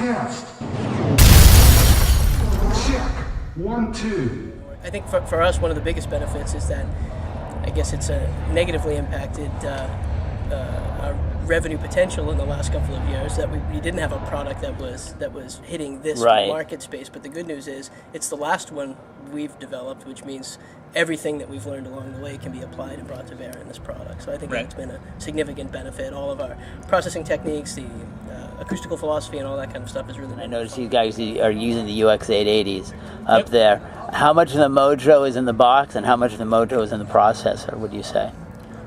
Test. Check. 1, 2. I think for us, one of the biggest benefits is that I guess it's negatively impacted our revenue potential in the last couple of years, that we didn't have a product that was hitting this market space. But the good news is it's the last one we've developed, which means everything that we've learned along the way can be applied and brought to bear in this product. So I think it's been a significant benefit. All of our processing techniques, the acoustical philosophy and all that kind of stuff is really I noticed you guys are using the UX 880s up there. How much of the mojo is in the box and how much of the mojo is in the processor, would you say?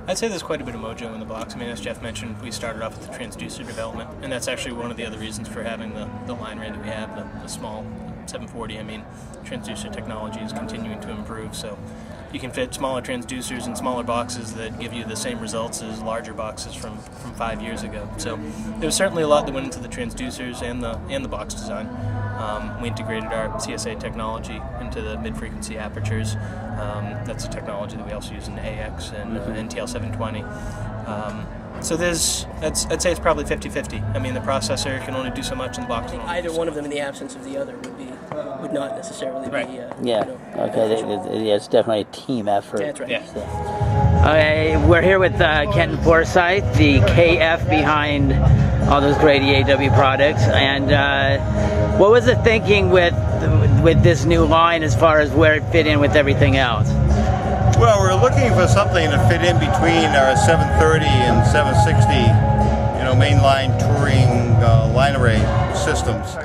I'd say there's quite a bit of mojo in the box. I mean, as Jeff mentioned, we started off with the transducer development, and that's actually one of the other reasons for having the line rate that we have, the small 740. I mean, transducer technology is continuing to improve, so you can fit smaller transducers in smaller boxes that give you the same results as larger boxes from 5 years ago. So there was certainly a lot that went into the transducers and the box design. We integrated our CSA technology into the mid-frequency apertures. That's a technology that we also use in AX and TL720. So I'd say it's probably 50-50. I mean, the processor can only do so much in the box. Either one of them in the absence of the other would not necessarily be. It's definitely a team effort. That's right. So. Okay, we're here with Kenton Forsyth, the KF behind all those great EAW products. And what was the thinking with this new line as far as where it fit in with everything else? Well, we're looking for something to fit in between our 730 and 760, mainline touring line array systems.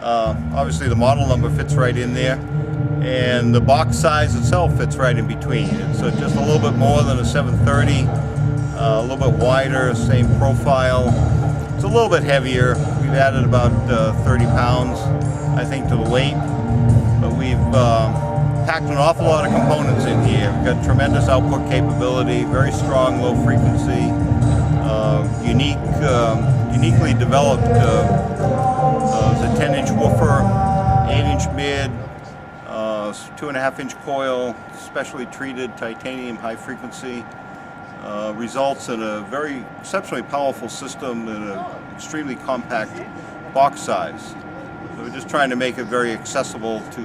Obviously, the model number fits right in there, and the box size itself fits right in between. It's just a little bit more than a 730, a little bit wider, same profile. It's a little bit heavier. We've added about 30 pounds, I think, to the weight, but we've packed an awful lot of components in here. We've got tremendous output capability, very strong low frequency, uniquely developed. It's a 10-inch woofer, 8-inch mid, 2.5-inch coil, specially treated titanium high frequency. Results in a very exceptionally powerful system in an extremely compact box size. So we're just trying to make it very accessible to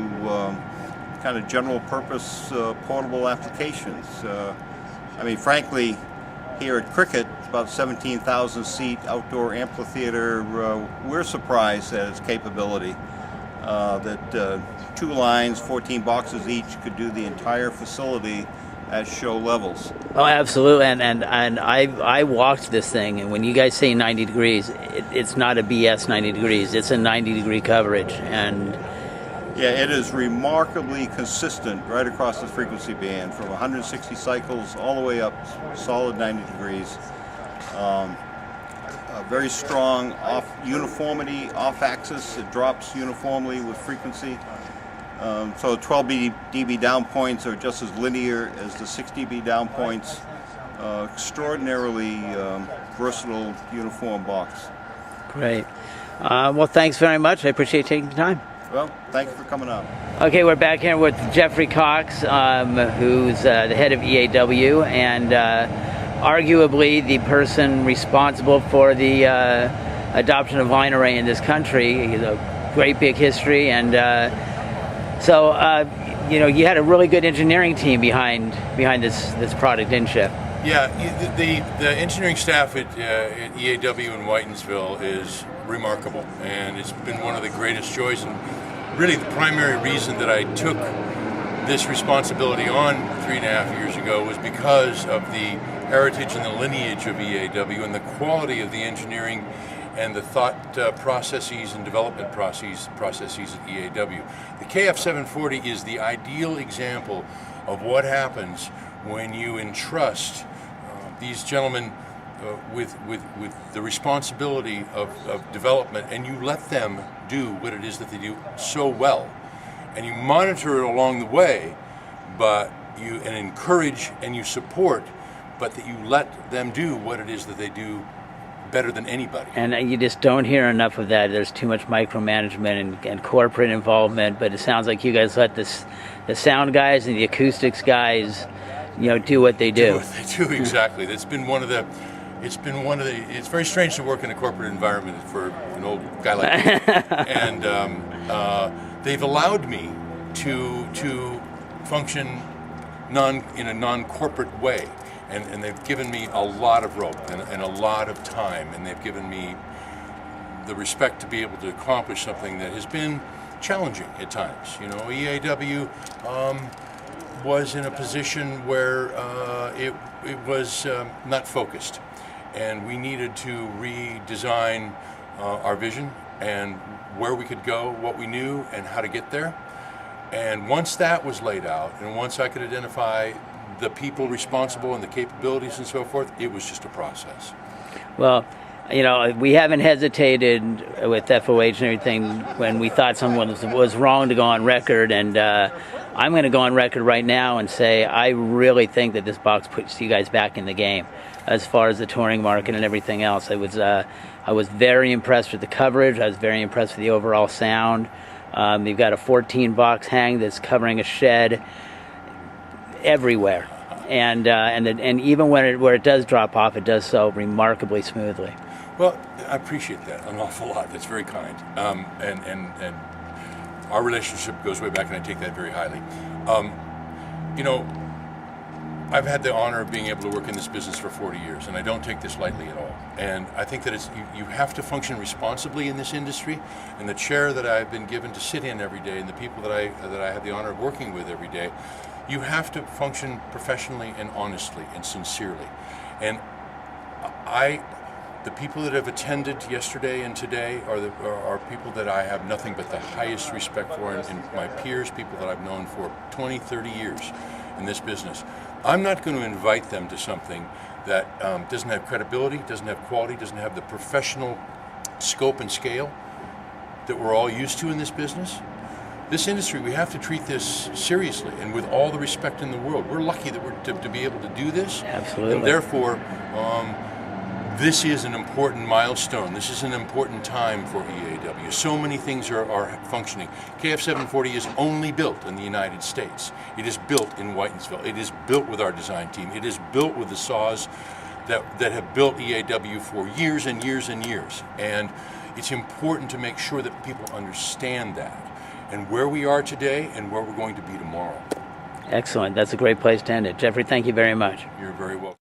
kind of general purpose portable applications. I mean, frankly, here at Cricket, about 17,000 seat outdoor amphitheater, we're surprised at its capability. That 2 lines, 14 boxes each could do the entire facility at show levels. Oh, absolutely, and I walked this thing, and when you guys say 90 degrees, it's not a BS 90 degrees, it's a 90-degree coverage, and yeah, it is remarkably consistent right across the frequency band, from 160 cycles all the way up, solid 90 degrees. Very strong uniformity off-axis, it drops uniformly with frequency. So 12 dB down points are just as linear as the 6 dB down points. Extraordinarily versatile, uniform box. Great. Well, thanks very much. I appreciate taking the time. Well, thank you for coming out. Okay, we're back here with Jeffrey Cox, who's the head of EAW and arguably the person responsible for the adoption of line array in this country. He's a great big history, and so you had a really good engineering team behind this product, didn't you? Yeah, the engineering staff at EAW in Whitensville is remarkable, and it's been one of the greatest joys, and really the primary reason that I took this responsibility on 3.5 years ago was because of the heritage and the lineage of EAW and the quality of the engineering and the thought processes and development processes at EAW. The KF740 is the ideal example of what happens when you entrust these gentlemen with the responsibility of development, and you let them do what it is that they do so well, and you monitor it along the way, but you encourage and you support, but that you let them do what it is that they do better than anybody. And you just don't hear enough of that. There's too much micromanagement and corporate involvement, but it sounds like you guys let the sound guys and the acoustics guys do what they do. Do what they do, exactly. That's been one of the it's been it's very strange to work in a corporate environment for an old guy like me. And they've allowed me to function in a non-corporate way. And they've given me a lot of rope and a lot of time, and they've given me the respect to be able to accomplish something that has been challenging at times. You know, EAW was in a position where it was not focused, and we needed to redesign our vision and where we could go, what we knew, and how to get there. And once that was laid out, and once I could identify the people responsible and the capabilities and so forth, it was just a process. Well, you know, we haven't hesitated with FOH and everything when we thought someone was wrong to go on record, and I'm going to go on record right now and say I really think that this box puts you guys back in the game as far as the touring market and everything else. I was very impressed with the coverage. I was very impressed with the overall sound. You've got a 14 box hang that's covering a shed everywhere, and even where it does drop off, it does so remarkably smoothly. Well, I appreciate that an awful lot. That's very kind. And our relationship goes way back, and I take that very highly. You know, I've had the honor of being able to work in this business for 40 years, and I don't take this lightly at all. And I think that you have to function responsibly in this industry, and the chair that I've been given to sit in every day, and the people that I have the honor of working with every day, you have to function professionally and honestly and sincerely. And the people that have attended yesterday and today are people that I have nothing but the highest respect for, and my peers, people that I've known for 20, 30 years in this business. I'm not going to invite them to something that doesn't have credibility, doesn't have quality, doesn't have the professional scope and scale that we're all used to in this business. This industry, we have to treat this seriously and with all the respect in the world. We're lucky that we're to be able to do this. Absolutely. And therefore, this is an important milestone. This is an important time for EAW. So many things are functioning. KF740 is only built in the United States. It is built in Whitensville. It is built with our design team. It is built with the saws that have built EAW for years and years and years. And it's important to make sure that people understand that and where we are today and where we're going to be tomorrow. Excellent. That's a great place to end it. Jeffrey, thank you very much. You're very welcome.